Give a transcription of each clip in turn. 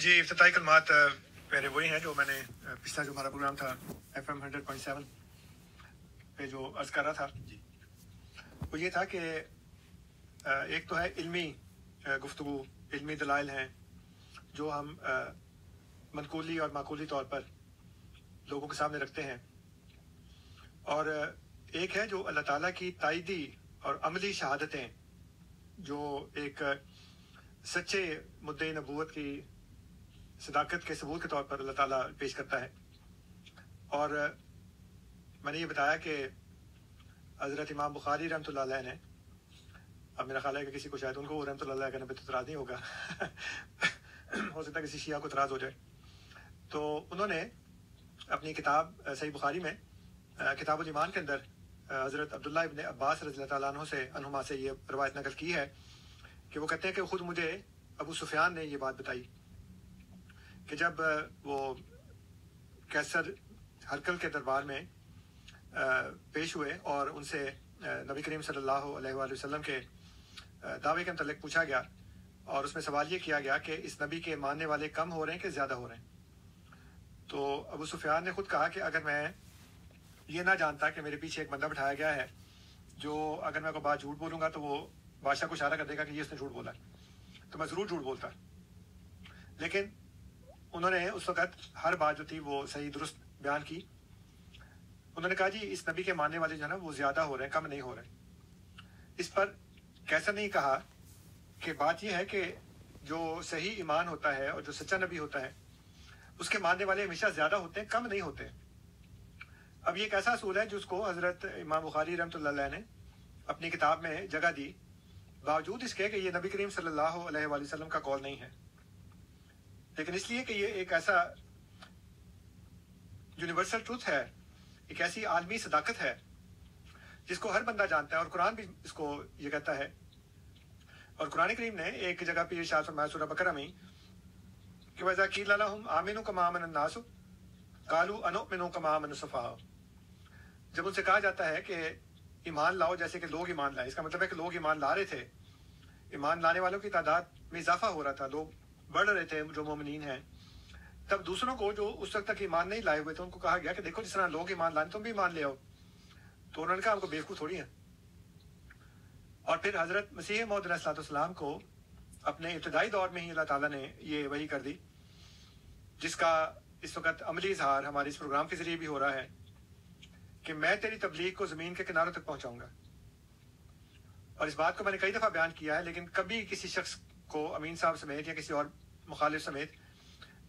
جی افتتاحی کلمات میرے وہی ہیں جو میں نے پچھلا جو ہمارا پروگرام تھا FM 100.7 پہ جو عرض کر رہا تھا وہ یہ تھا کہ ایک تو ہے علمی گفتگو، علمی دلائل ہیں جو ہم منقولی اور معقولی طور پر لوگوں کے سامنے رکھتے ہیں، اور ایک ہے جو اللہ تعالیٰ کی تائیدی اور عملی شہادتیں جو ایک سچے مدعی نبوت کی صداقت کے ثبوت کے طور پر اللہ تعالیٰ پیش کرتا ہے۔ اور میں نے یہ بتایا کہ حضرت امام بخاری رحمۃ اللہ علیہ نے، اب میرا خیال ہے کہ کسی کو شاید ان کو رحمۃ اللہ علیہ کہنے پہ اعتراض نہیں ہوگا ہو سکتا ہے کسی شیعہ کو اعتراض ہو جائے، تو انہوں نے اپنی کتاب صحیح بخاری میں کتاب الایمان کے اندر حضرت عبداللہ ابن عباس رضی اللہ تعالیٰ عنہما سے یہ روایت نقل کی ہے کہ وہ کہتے ہیں کہ خود مجھے ابو سفیان نے یہ بات بتائی کہ جب وہ کیسر ہرکل کے دربار میں پیش ہوئے اور ان سے نبی کریم صلی اللہ علیہ وآلہ وسلم کے دعوے کے متعلق پوچھا گیا، اور اس میں سوال یہ کیا گیا کہ اس نبی کے ماننے والے کم ہو رہے ہیں کہ زیادہ ہو رہے ہیں، تو ابو سفیان نے خود کہا کہ اگر میں یہ نہ جانتا کہ میرے پیچھے ایک بندہ بٹھایا گیا ہے جو اگر میں کوئی بات جھوٹ بولوں گا تو وہ بادشاہ کو اشارہ کر دے گا کہ یہ اس نے جھوٹ بولا ہے، تو میں ضرور جھوٹ بولتا۔ لیکن انہوں نے اس وقت ہر بات جو تھی وہ صحیح درست بیان کی۔ انہوں نے کہا جی اس نبی کے ماننے والے جو ہے نا وہ زیادہ ہو رہے ہیں، کم نہیں ہو رہے۔ اس پر کیسا نہیں کہا کہ بات یہ ہے کہ جو صحیح ایمان ہوتا ہے اور جو سچا نبی ہوتا ہے اس کے ماننے والے ہمیشہ زیادہ ہوتے ہیں، کم نہیں ہوتے۔ اب یہ ایک ایسا اصول ہے جس کو حضرت امام بخاری رحمۃ اللہ علیہ نے اپنی کتاب میں جگہ دی، باوجود اس کے کہ یہ نبی کریم صلی اللہ علیہ وآلہ وسلم کا قول نہیں ہے، لیکن اس لیے کہ یہ ایک ایسا یونیورسل ٹروتھ ہے، ایک ایسی عالمی صداقت ہے جس کو ہر بندہ جانتا ہے، اور قرآن بھی اس کو یہ کہتا ہے۔ اور قرآن کریم نے ایک جگہ پہ ارشاد فرمایا سورہ بقرہ میں کہ وَإِذَا قِيلَ لَهُمْ آمِنُوا كَمَا آمَنَ النَّاسُ قَالُوا أَنُؤْمِنُ كَمَا آمَنَ السُّفَهَاءُ، جب ان سے کہا جاتا ہے کہ ایمان لاؤ جیسے کہ لوگ ایمان لائے، اس کا مطلب ہے کہ لوگ ایمان لا رہے تھے، ایمان لانے والوں کی تعداد میں اضافہ ہو رہا تھا، لوگ بڑھ رہے تھے جو مومنین ہیں، تب دوسروں کو جو اس وقت تک ایمان نہیں لائے ہوئے تھے ان کو کہا گیا کہ دیکھو جس طرح لوگ ایمان لائے تم بھی ایمان لے آؤ، تو انہوں نے کہا ہم کو بیوقوف تھوڑی ہیں۔ اور پھر حضرت مسیح موعود علیہ الصلوۃ والسلام کو اپنے ابتدائی دور میں ہی اللہ تعالیٰ نے یہ وحی کر دی، جس کا اس وقت عملی اظہار ہمارے اس پروگرام کے ذریعے بھی ہو رہا ہے کہ میں تیری تبلیغ کو زمین کے کناروں تک پہنچاؤں گا۔ اور اس بات کو میں نے کئی دفعہ بیان کیا ہے، لیکن کبھی کسی شخص کو، امین صاحب سمیت یا کسی اور مخالف سمیت،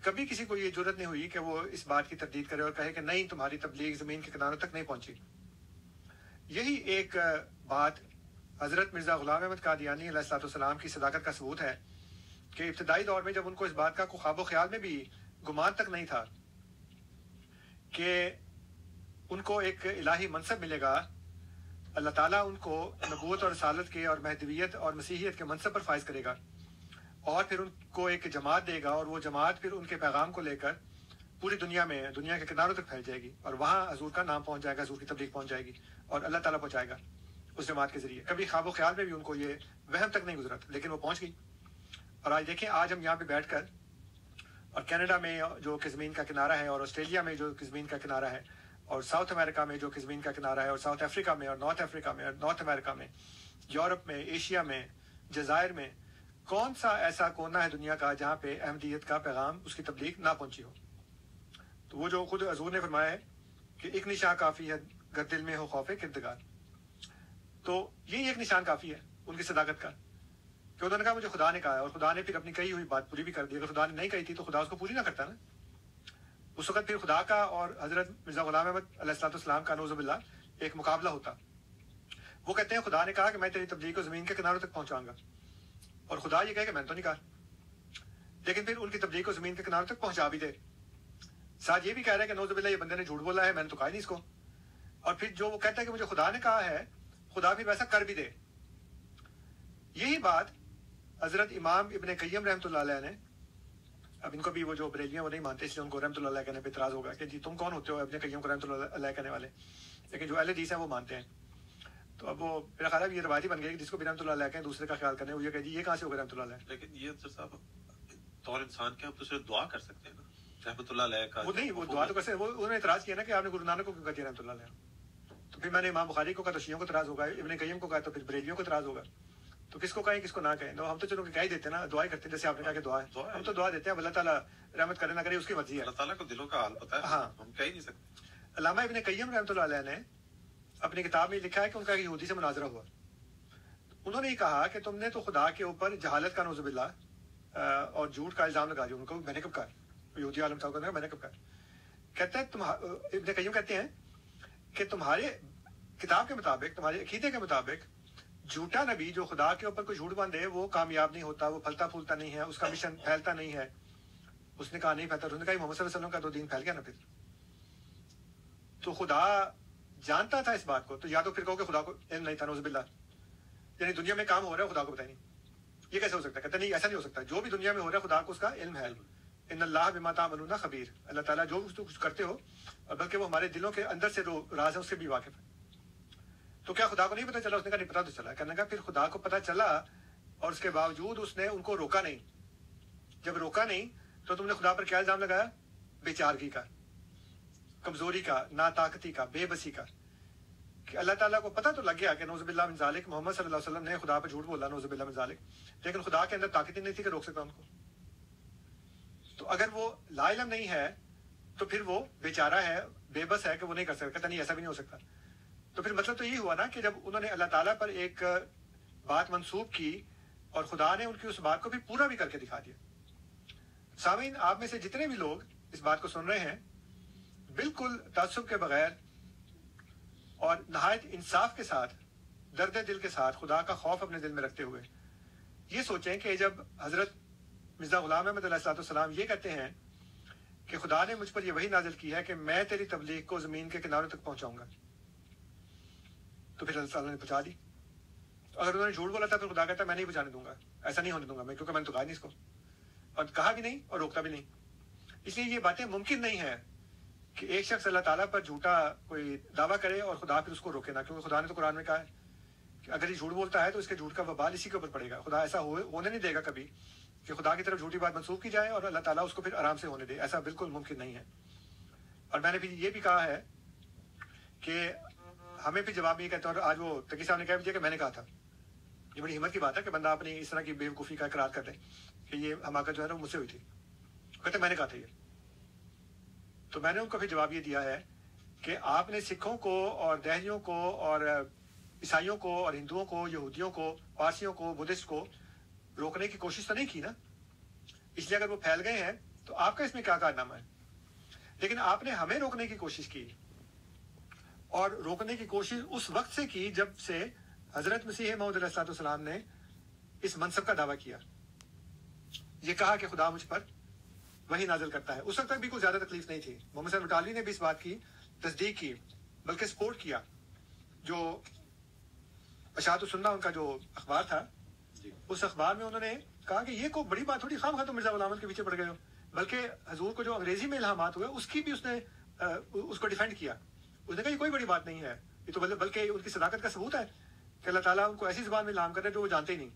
کبھی کسی کو یہ جرت نہیں ہوئی کہ وہ اس بات کی تردید کرے اور کہے کہ نہیں تمہاری تبلیغ زمین کے کناروں تک نہیں پہنچی۔ یہی ایک بات حضرت مرزا غلام احمد قادیانی علیہ الصلوۃ والسلام کی صداقت کا ثبوت ہے کہ ابتدائی دور میں جب ان کو اس بات کا کوئی خواب و خیال میں بھی گمان تک نہیں تھا کہ ان کو ایک الہی منصب ملے گا، اللہ تعالیٰ ان کو نبوت اور رسالت کے اور مہدویت اور مسیحیت کے منصب پر فائز کرے گا، اور پھر ان کو ایک جماعت دے گا، اور وہ جماعت پھر ان کے پیغام کو لے کر پوری دنیا میں، دنیا کے کناروں تک پھیل جائے گی، اور وہاں حضور کا نام پہنچ جائے گا، حضور کی تبلیغ پہنچ جائے گی، اور اللہ تعالیٰ پہنچائے گا اس جماعت کے ذریعے۔ کبھی خواب و خیال میں بھی ان کو یہ وہم تک نہیں گزرا، لیکن وہ پہنچ گئی۔ اور آج دیکھیں، آج ہم یہاں پہ بیٹھ کر، اور کینیڈا میں جو کہ زمین کا کنارہ ہے، اور آسٹریلیا میں جو کہ زمین کا کنارہ ہے، اور ساؤتھ امریکہ میں جو کہ زمین کا کنارہ ہے، اور ساؤتھ افریقہ میں، اور نارتھ افریقہ میں، اور نارتھ امریکہ میں، یورپ میں، ایشیا میں، جزائر میں، کون سا ایسا کونا ہے دنیا کا جہاں پہ احمدیت کا پیغام، اس کی تبلیغ نہ پہنچی ہو؟ تو وہ جو خود حضور نے فرمایا ہے کہ ایک نشان کافی ہے گر دل میں ہو خوف کردگار، تو یہی ایک نشان کافی ہے ان کی صداقت کا کہ انہوں نے کہا مجھے خدا نے کہا ہے، اور خدا نے پھر اپنی کہی ہوئی بات پوری بھی کر دی۔ اگر خدا نے نہیں کہی تھی تو خدا اس کو پوری نہ کرتا نا۔ اس وقت پھر خدا کا اور حضرت مرزا غلام احمد علیہ الصلوۃ والسلام کا نعوذ باللہ ایک مقابلہ ہوتا۔ وہ کہتے ہیں خدا نے کہا کہ میں تیری تبلیغ کو زمین کے کناروں تک پہنچاؤں گا، اور خدا یہ کہے کہ میں نے تو نہیں کہا، لیکن پھر ان کی تبلیغ کو زمین کے کناروں تک پہنچا بھی دے، ساتھ یہ بھی کہہ رہا ہے کہ نعوذ باللہ یہ بندے نے جھوٹ بولا ہے، میں نے تو کہا نہیں اس کو، اور پھر جو وہ کہتا ہے کہ مجھے خدا نے کہا ہے، خدا بھی ویسا کر بھی دے۔ یہی بات حضرت امام ابن قیم رحمۃ اللہ علیہ نے، اب ان کو بھی وہ جو بریلیاں وہ نہیں مانتے اس لیے ان کو رحمۃ اللہ علیہ کہنے پہ اعتراض ہوگا کہ جی تم کون ہوتے ہو ابن قیم کو رحمۃ اللہ علیہ کہنے والے، لیکن جو اہل حدیث ہیں وہ مانتے ہیں۔ تو اب وہ میرا خیال ہے یہ روایتی بن گئی کہ جس کو بھی رحمۃ اللہ علیہ کہیں دوسرے کا خیال کرنے، وہ یہ کہ جی یہ کہاں سے ہوگا رحمۃ اللہ علیہ، لیکن یہ سر صاحب بطور انسان کے ہم تو صرف دعا کر سکتے ہیں نا رحمت اللہ علیہ کا. وہ نہیں، وہ دعا تو کیسے، وہ انہوں نے اعتراض کیا نا کہ آپ نے گرو نانک کو کیوں کہا دیا رحمۃ اللہ علیہ. تو پھر میں نے امام بخاری کو کہا تو شیعوں کو اعتراض ہوگا، ابن قیم کو کہا تو پھر بریلویوں کو اعتراض ہوگا. تو کس کو کہیں کس کو نہ کہیں؟ ہم تو چلو کہہ ہی دیتے ہیں نا، دعائیں کرتے ہیں جیسے آپ نے کہا کہ دعا ہے، ہم تو دعا دیتے ہیں. اللہ تعالیٰ رحمت کرے نہ کرے اس کی مرضی ہے. اللہ تعالیٰ کو دلوں کا حال پتہ ہے. ہاں، ہم کہہ ہی نہیں سکتے. علامہ ابن قیم رحمۃ اللہ علیہ نے اپنی کتاب میں لکھا ہے کہ ان کا یہودی سے مناظرہ ہوا. انہوں نے یہ کہا کہ تم نے تو خدا کے اوپر جہالت کا نعوذ باللہ اور جھوٹ کا الزام لگا دیا. ان کو میں نے کب کہا؟ یہودی عالم صاحب کو میں نے کب کہا؟ کہتے ہیں ابن قیم کہتے ہیں کہ تمہارے کتاب کے مطابق، تمہارے عقیدے کے مطابق جھوٹا نبی جو خدا کے اوپر کوئی جھوٹ باندھے وہ کامیاب نہیں ہوتا، وہ پھلتا پھولتا نہیں ہے، اس کا مشن پھیلتا نہیں ہے. اس نے کہا نہیں پھیلتا. اس نے کہا محمد صلی اللہ علیہ وسلم کا تو دین پھیل گیا نا. پھر تو خدا جانتا تھا اس بات کو، تو یا تو پھر کہو کہ خدا کو علم نہیں تھا نعوذ باللہ، یعنی دنیا میں کام ہو رہا ہے خدا کو پتہ نہیں. یہ کیسے ہو سکتا ہے؟ کہتے نہیں ایسا نہیں ہو سکتا. جو بھی دنیا میں ہو رہا ہے خدا کو اس کا علم ہے. ان اللہ بما تعملون خبیر. اللہ تعالیٰ جو کچھ کرتے ہو، اور بلکہ وہ ہمارے دلوں کے اندر سے جو راز ہے اس سے بھی واقف ہے. تو کیا خدا کو نہیں پتا چلا؟ اس نے کہا نہیں پتا تو چلا. کہنے کا پھر خدا کو پتا چلا اور اس کے باوجود اس نے ان کو روکا نہیں. جب روکا نہیں تو تم نے خدا پر کیا الزام لگایا؟ بے چارگی کا، کمزوری کا، ناطاقتی کا، بے بسی کا. کہ اللہ تعالیٰ کو پتہ تو لگ گیا کہ نعوذ باللہ من ذالک محمد صلی اللہ علیہ وسلم نے خدا پر جھوٹ بولا نعوذ باللہ من ذالک، لیکن خدا کے اندر طاقت ہی نہیں تھی کہ روک سکتا ان کو. تو اگر وہ لا علم نہیں ہے تو پھر وہ بیچارہ ہے، بے بس ہے کہ وہ نہیں کر سکتا. کہتا نہیں ایسا بھی نہیں ہو سکتا. تو پھر مطلب تو یہ ہوا نا کہ جب انہوں نے اللہ تعالیٰ پر ایک بات منسوب کی اور خدا نے ان کی اس بات کو بھی پورا بھی کر کے دکھا دیا. سامعین، آپ میں سے جتنے بھی لوگ اس بات کو سن رہے ہیں، بالکل تعصب کے بغیر اور نہایت انصاف کے ساتھ، درد دل کے ساتھ، خدا کا خوف اپنے دل میں رکھتے ہوئے یہ سوچیں کہ جب حضرت مرزا غلام احمد علیہ السلام یہ کہتے ہیں کہ خدا نے مجھ پر یہ وحی نازل کی ہے کہ میں تیری تبلیغ کو زمین کے کناروں تک پہنچاؤں گا، تو پھر اللہ تعالیٰ نے پہنچا دی. اگر انہوں نے جھوٹ بولا تھا تو خدا کہتا ہے میں نہیں پہنچانے دوں گا، ایسا نہیں ہونے دوں گا میں، کیونکہ میں نے تو کہا نہیں اس کو، اور کہا بھی نہیں اور روکتا بھی نہیں. اس لیے یہ باتیں ممکن نہیں ہے کہ ایک شخص اللہ تعالیٰ پر جھوٹا کوئی دعویٰ کرے اور خدا پھر اس کو روکے نہ، کیونکہ خدا نے تو قرآن میں کہا ہے کہ اگر یہ جھوٹ بولتا ہے تو اس کے جھوٹ کا وبال اسی کے اوپر پڑے گا. خدا ایسا ہونے نہیں دے گا کبھی کہ خدا کی طرف جھوٹی بات منسوخ کی جائے اور اللہ تعالیٰ اس کو پھر آرام سے ہونے دے. ایسا بالکل ممکن نہیں ہے. اور میں نے بھی یہ بھی کہا ہے کہ ہمیں بھی جواب یہ کہتے ہیں، اور آج وہ تقی صاحب نے کہہ دیا کہ میں نے کہا تھا. یہ بڑی ہمت کی بات ہے کہ بندہ اپنی اس طرح کی بے وقوفی کا اقرار کر دے کہ یہ حماقت جو ہے نا مجھ سے ہوئی تھی. کہتے میں نے کہا تھا یہ. تو میں نے ان کو بھی جواب یہ دیا ہے کہ آپ نے سکھوں کو اور دہلیوں کو اور عیسائیوں کو اور ہندوؤں کو، یہودیوں کو، پارسیوں کو، بدھسٹ کو روکنے کی کوشش تو نہیں کی نا. اس لیے اگر وہ پھیل گئے ہیں تو آپ کا اس میں کیا کارنامہ ہے؟ لیکن آپ نے ہمیں روکنے کی کوشش کی، اور روکنے کی کوشش اس وقت سے کی جب سے حضرت مسیح موعود علیہ السلام نے اس منصب کا دعویٰ کیا. یہ کہا کہ خدا مجھ پر وہی نازل کرتا ہے. اس وقت تک بھی کوئی زیادہ تکلیف نہیں تھی. محمد صلی اللہ علیہ وسلم نے بھی اس بات کی تصدیق کی، بلکہ سپورٹ کیا. جو اشاعت السنہ ان کا جو اخبار تھا، اس اخبار میں انہوں نے کہا کہ یہ کوئی بڑی بات تھوڑی، خواہ تو مرزا غلام احمد کے پیچھے پڑ گئے ہو. بلکہ حضور کو جو انگریزی میں الہامات ہوئے اس کی بھی اس نے اس کو ڈیفینڈ کیا. اس نے کہا یہ کوئی بڑی بات نہیں ہے، یہ تو بلکہ ان کی صداقت کا ثبوت ہے کہ اللہ تعالیٰ ان کو ایسی زبان میں الہام کر رہے جو وہ جانتے ہی نہیں.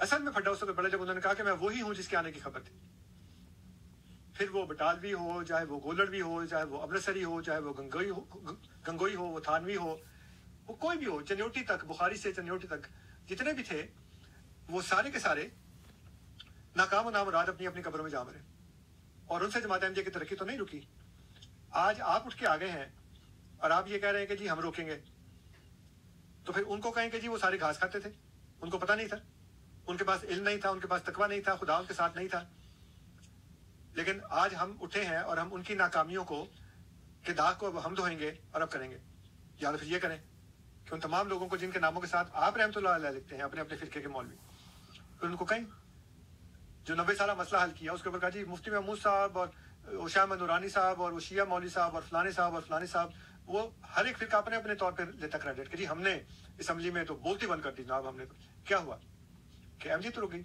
اصل میں پھڈا اس وقت پڑا جب انہوں نے کہا کہ میں وہی ہوں جس کے آنے کی خبر تھی. پھر وہ بٹالوی ہو، چاہے وہ گولڑوی ہو، چاہے وہ امرتسری ہو، چاہے وہ گنگوئی ہو، وہ تھانوی ہو، وہ کوئی بھی ہو، چنیوٹی تک، بخاری سے چنیوٹی تک جتنے بھی تھے، وہ سارے کے سارے ناکام و نامراد اپنی اپنی قبروں میں جا مرے. اور ان سے جماعت احمدیہ کی ترقی تو نہیں رکی. آج آپ اٹھ کے آ گئے ہیں اور آپ یہ کہہ رہے ہیں کہ جی ہم روکیں گے. تو پھر ان کو کہیں کہ جی وہ سارے گھاس کھاتے تھے، ان کو پتہ نہیں تھا، ان کے پاس علم نہیں تھا، ان کے پاس تقویٰ نہیں تھا، خدا ان کے ساتھ نہیں تھا. لیکن آج ہم اٹھے ہیں اور ہم ان کی ناکامیوں کو کے داغ کو اب ہم دھوئیں گے اور اب کریں گے. یا تو پھر یہ کریں کہ ان تمام لوگوں کو جن کے ناموں کے ساتھ آپ رحمۃ اللہ علیہ لکھتے ہیں اپنے اپنے فرقے کے مولوی، پھر ان کو کہیں جو 90 سالہ مسئلہ حل کیا اس کے اوپر کہا جی مفتی محمود صاحب اور شاہ احمد نورانی صاحب اور وہ شیعہ مولوی صاحب اور فلانے صاحب اور فلانے صاحب، وہ ہر ایک فرقہ اپنے اپنے طور پہ لیتا کریڈٹ کہ جی ہم نے اسمبلی میں تو بولتی بند کر دی جناب. ہم نے تو کیا ہوا کہ احمدی تو رک گئی.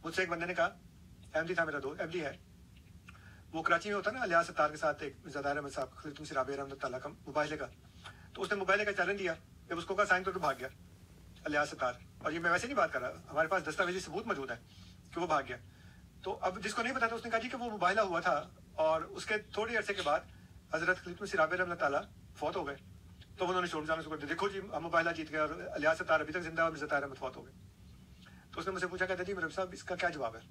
مجھ سے ایک بندے نے کہا، احمدی تھا میرا دوست، احمدی ہے، وہ کراچی میں ہوتا نا الیاس ستار کے ساتھ ایک زدار احمد صاحب خلیفۃ مسیح رابعہ رحمۃ اللہ کا مباہلے کا، تو اس نے مباہلے کا چیلنج دیا. جب اس کو کہا سائن تو بھاگ گیا الیاس ستار. اور یہ میں ویسے نہیں بات کر رہا، ہمارے پاس دستاویزی ثبوت موجود ہے کہ وہ بھاگ گیا. تو اب جس کو نہیں پتا تھا اس نے کہا جی کہ وہ مباہلہ ہوا تھا اور اس کے تھوڑی عرصے کے بعد حضرت خلیفۃ مسیح رابع رحمۃ اللہ تعالیٰ فوت ہو گئے. تو انہوں نے شور جانا شروع کر دیا, دیکھو جی ہم مباہلہ جیت گئے اور الیاس ستار ابھی تک زندہ اور مرزا طاہر احمد فوت ہو گئے. تو اس نے مجھ سے پوچھا, کہتا جی مرزا صاحب اس کا کیا جواب ہے؟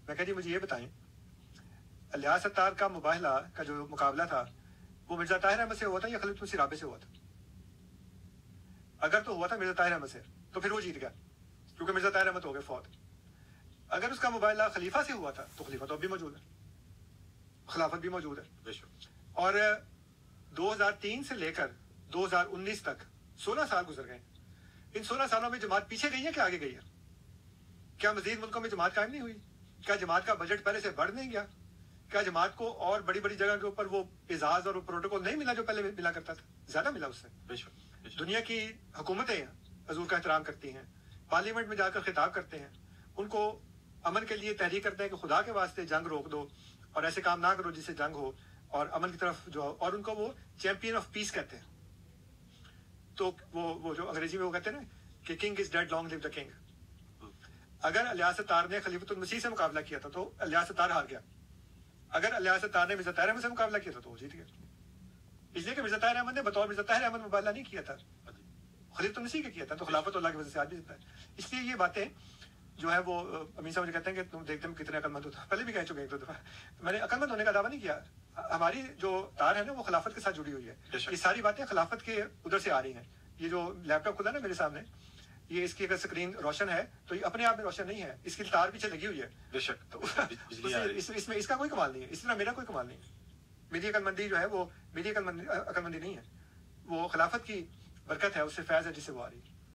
میں کہا جی مجھے یہ بتائیں, الیاس ستار کا مباہلہ کا جو مقابلہ تھا وہ مرزا طاہر احمد سے ہوا تھا یا خلیفۃ مسیح رابع سے ہوا تھا؟ اگر تو ہوا تھا مرزا طاہر احمد سے تو پھر وہ جیت گیا کیونکہ مرزا طاہر احمد ہو گئے فوت. اگر اس کا مباہلہ خلیفہ سے ہوا تھا تو خلیفہ تو اب بھی موجود ہے, خلافت بھی موجود ہے. اور 2003 سے لے کر 2019 تک 16 سال گزر گئے. ان 16 سالوں میں جماعت پیچھے گئی ہے کہ آگے گئی ہے؟ کیا مزید ملکوں میں جماعت قائم نہیں ہوئی؟ کیا جماعت کا بجٹ پہلے سے بڑھ نہیں گیا؟ کیا جماعت کو اور بڑی بڑی جگہ کے اوپر وہ اعزاز اور پروٹوکول نہیں ملا جو پہلے ملا کرتا تھا؟ زیادہ ملا اس سے. دنیا کی حکومتیں حضور کا احترام کرتی ہیں, پارلیمنٹ میں جا کر خطاب کرتے ہیں, ان کو امن کے لیے تحریک کرتے ہیں کہ خدا کے واسطے جنگ روک دو اور ایسے کام نہ کرو جس سے جنگ ہو, اور امن کی طرف جو, اور ان کو وہ چیمپئن آف پیس کہتے ہیں. تو وہ جو انگریزی میں وہ کہتے ہیں نا کہ king is dead long live the king. اگر الیاس ستار نے خلیفۃ المسیح سے مقابلہ کیا تھا تو الیاس ستار ہار گیا. اگر الیاس ستار نے مرزا طاہر احمد سے مقابلہ کیا تھا تو وہ جیت گیا, اس لیے کہ مرزا طاہر احمد نے بطور مرزا طاہر احمد مقابلہ نہیں کیا تھا, خلیفۃ المسیح کا کیا تھا. تو خلافت اللہ کی وجہ سے آج بھی زندہ ہے. اس لیے یہ باتیں جو ہے وہ امین صاحب مجھے کہتے ہیں کہ تم دیکھتے ہیں کتنے عقل مند ہوتا. پہلے بھی کہہ چکے ہیں 2 دفعہ, میں نے عقل مند ہونے کا دعویٰ نہیں کیا. ہماری جو تار ہے نا وہ خلافت کے ساتھ جڑی ہوئی ہے. یہ ساری باتیں خلافت کے ادھر سے آ رہی ہیں. یہ جو لیپ ٹاپ کھلا نا میرے سامنے, یہ اس کی اگر اسکرین روشن ہے تو یہ اپنے آپ میں روشن نہیں ہے, اس کی تار پیچھے لگی ہوئی ہے. بے شک تو اس میں اس کا کوئی کمال نہیں ہے, اس طرح میرا کوئی کمال نہیں ہے. میری عقل مندی جو ہے وہ میری عقل مندی نہیں ہے, وہ خلافت کی برکت ہے, اس سے فیض ہے جس سے وہ آ رہی ہے.